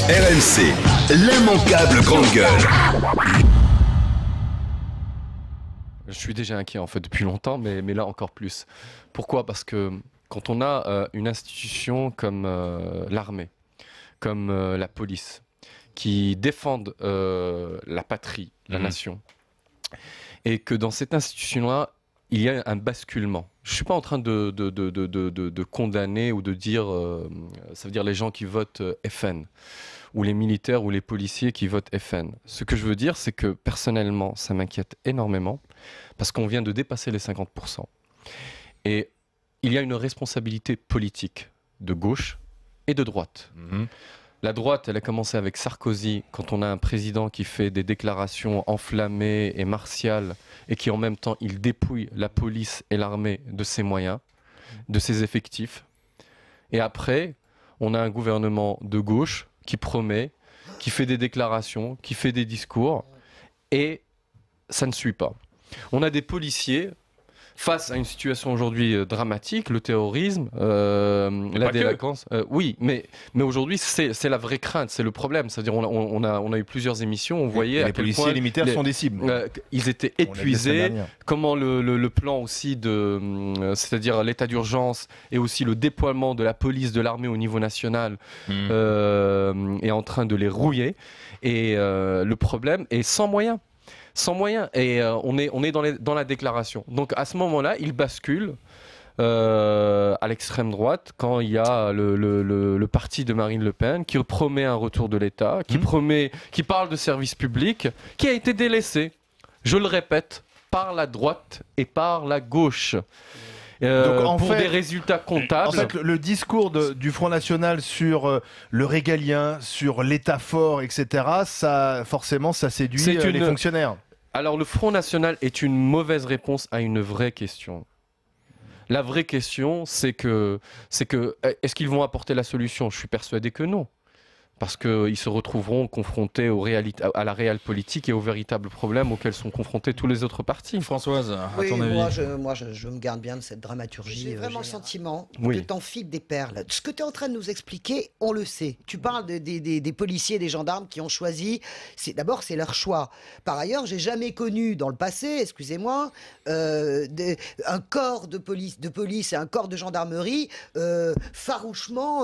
RMC, l'immanquable grande gueule. Je suis déjà inquiet en fait depuis longtemps, mais là encore plus. Pourquoi? Parce que quand on a une institution comme l'armée, comme la police, qui défendent la patrie, la nation, et que dans cette institution-là, il y a un basculement. Je ne suis pas en train de condamner ou de dire, ça veut dire les gens qui votent FN, ou les militaires ou les policiers qui votent FN. Ce que je veux dire, c'est que personnellement, ça m'inquiète énormément, parce qu'on vient de dépasser les 50%. Et il y a une responsabilité politique de gauche et de droite. La droite, elle a commencé avec Sarkozy, quand on a un président qui fait des déclarations enflammées et martiales, et qui en même temps, il dépouille la police et l'armée de ses moyens, de ses effectifs. Et après, on a un gouvernement de gauche qui promet, qui fait des déclarations, qui fait des discours, et ça ne suit pas. On a des policiers face à une situation aujourd'hui dramatique, le terrorisme, la délinquance. Oui, mais aujourd'hui, c'est la vraie crainte, c'est le problème. C'est-à-dire on a eu plusieurs émissions, on voyait à les quel policiers point et les militaires sont des cibles. ils étaient épuisés, comment le plan aussi c'est-à-dire l'état d'urgence et aussi le déploiement de la police, de l'armée au niveau national est en train de les rouiller. Et le problème est sans moyens. Sans moyens. Et on est dans la déclaration. Donc à ce moment-là, il bascule à l'extrême droite quand il y a le parti de Marine Le Pen qui promet un retour de l'État, qui parle de services publics, qui a été délaissé, je le répète, par la droite et par la gauche. Donc, pour des résultats comptables. En fait, le discours du Front National sur le régalien, sur l'État fort, etc., ça, forcément, ça séduit les fonctionnaires. Alors, le Front National est une mauvaise réponse à une vraie question. La vraie question, c'est que est-ce qu'ils vont apporter la solution? Je suis persuadé que non. Parce qu'ils se retrouveront confrontés à la réelle politique et aux véritables problèmes auxquels sont confrontés tous les autres partis. Françoise, à ton avis? Moi, je me garde bien de cette dramaturgie. J'ai vraiment le sentiment que t'enfiles des perles. Ce que tu es en train de nous expliquer, on le sait. Tu parles des policiers, des gendarmes qui ont choisi. D'abord, c'est leur choix. Par ailleurs, j'ai jamais connu dans le passé, excusez-moi, un corps de police et un corps de gendarmerie farouchement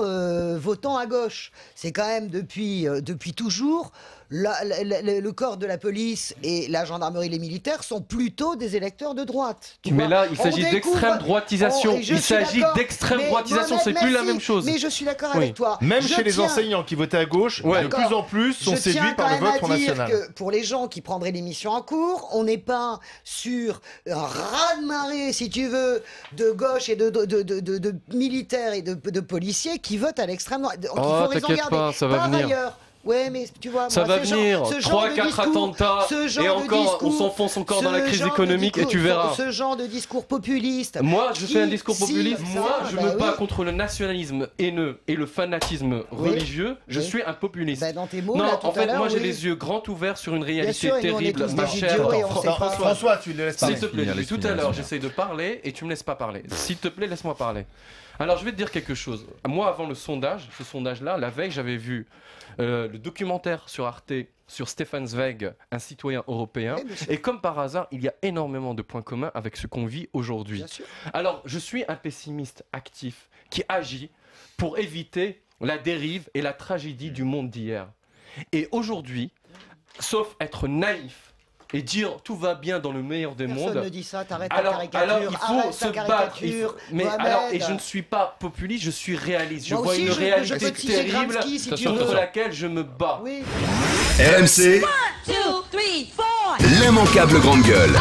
votant à gauche. C'est quand même depuis toujours, le corps de la police et la gendarmerie, les militaires sont plutôt des électeurs de droite. Mais là, il s'agit d'extrême droitisation. Il s'agit d'extrême droitisation, c'est plus la même chose. Mais je suis d'accord avec toi. Même chez les enseignants qui votaient à gauche, de plus en plus sont séduits par le vote Front National. Que pour les gens qui prendraient l'émission en cours, on n'est pas sur un raz-de-marée, si tu veux, de gauche et de militaires et de policiers qui votent à l'extrême droite. Donc, il faut raison garder. Ça va venir. Ouais, mais tu vois, ça va venir. 3-4 attentats et encore on s'enfonce encore dans la crise économique et tu verras. Ce genre de discours populiste. Moi, je fais un discours populiste. Moi, je me bats contre le nationalisme haineux et le fanatisme religieux. Je suis un populiste. Dans tes mots, non, là, en fait, moi, j'ai les yeux grands ouverts sur une réalité terrible. Ma chère François, tu le laisses parler. S'il te plaît, depuis tout à l'heure, j'essaye de parler et tu me laisses pas parler. S'il te plaît, laisse-moi parler. Alors, je vais te dire quelque chose. Moi, avant le sondage, ce sondage-là, la veille, j'avais vu le documentaire sur Arte sur Stefan Zweig, un citoyen européen. Et comme par hasard, il y a énormément de points communs avec ce qu'on vit aujourd'hui. Alors, je suis un pessimiste actif qui agit pour éviter la dérive et la tragédie du monde d'hier. Et aujourd'hui, sauf être naïf, et dire tout va bien dans le meilleur des mondes. Personne ne dit ça, t'arrêtes ta caricature. Alors il faut se battre. Et je ne suis pas populiste, je suis réaliste. Je vois une réalité terrible contre laquelle je me bats. RMC, l'immanquable grande gueule.